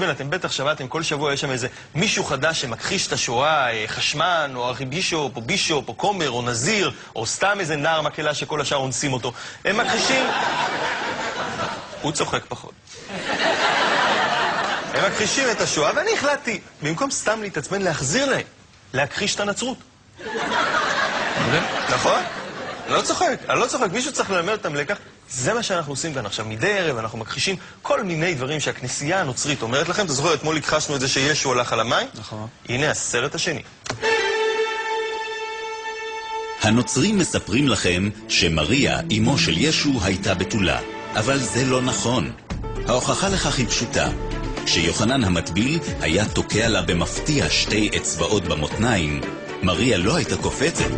אתם בטח שמעתם, כל שבוע יש שם איזה מישהו חדש שמכחיש את השואה, חשמן, או ארכיבישופ, או בישופ, או כומר, או נזיר, או סתם איזה נער מקהלה שכל השאר אונסים אותו. הם מכחישים... הוא צוחק פחות. הם מכחישים את השואה, ואני החלטתי, במקום סתם להתעצבן, להחזיר להם, להכחיש את הנצרות. נכון? אני לא צוחק, מישהו צריך ללמד אותם לקח. זה מה שאנחנו עושים כאן עכשיו. מדי ערב אנחנו מכחישים כל מיני דברים שהכנסייה הנוצרית אומרת לכם. אתה זוכר, אתמול הכחשנו את זה שישו הלך על המים? נכון. הנה הסרט השני. הנוצרים מספרים לכם שמריה, אמו של ישו, הייתה בתולה. אבל זה לא נכון. ההוכחה לכך היא פשוטה. כשיוחנן המטביל היה תוקע לה במפתיע שתי אצבעות במותניים, מריה לא הייתה קופצת.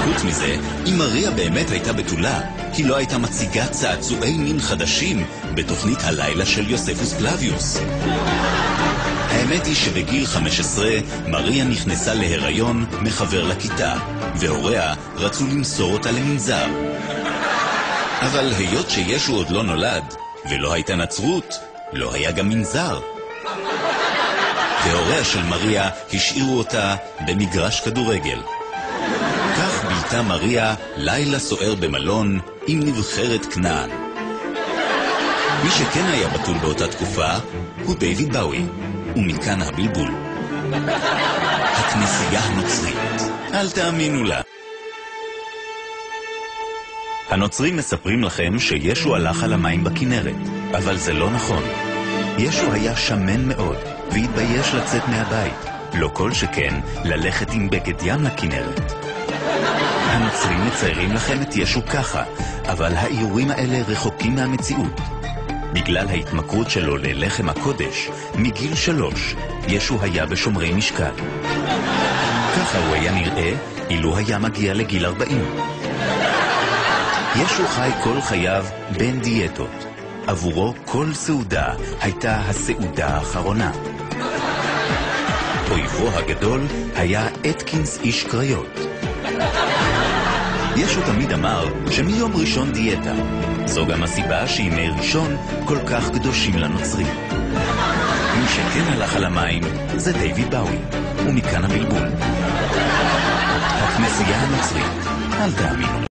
חוץ מזה, אם מריה באמת הייתה בתולה, היא לא הייתה מציגה צעצועי מין חדשים בתוכנית הלילה של יוספוס פלביוס. האמת היא שבגיל 15 מריה נכנסה להיריון מחבר לכיתה, והוריה רצו למסור אותה למנזר. אבל היות שישו עוד לא נולד, ולא הייתה נצרות, לא היה גם מנזר. והוריה של מריה השאירו אותה במגרש כדורגל. כך בילתה מריה לילה סוער במלון עם נבחרת כנען. מי שכן היה בתול באותה תקופה הוא דיוויד באוי, ומכאן הבלבול. הכנסייה הנוצרית, אל תאמינו לה. הנוצרים מספרים לכם שישו הלך על המים בכנרת, אבל זה לא נכון. ישו היה שמן מאוד והתבייש לצאת מהבית, לא כל שכן ללכת עם בגד ים לכנרת. הנוצרים מציירים לכם את ישו ככה, אבל האיורים האלה רחוקים מהמציאות. בגלל ההתמכרות שלו ללחם הקודש, מגיל 3, ישו היה בשומרי משקל. ככה הוא היה נראה אילו היה מגיע לגיל 40. ישו חי כל חייו בין דיאטות. עבורו כל סעודה הייתה הסעודה האחרונה. אויבו הגדול היה אתקינס איש קריות. ישו תמיד אמר שמיום ראשון דיאטה. זו גם הסיבה שימי ראשון כל כך קדושים לנוצרים. מי שכן הלך על המים זה דיוויד באוי, ומכאן הבלבול. הכנסייה הנוצרית, אל תאמינו.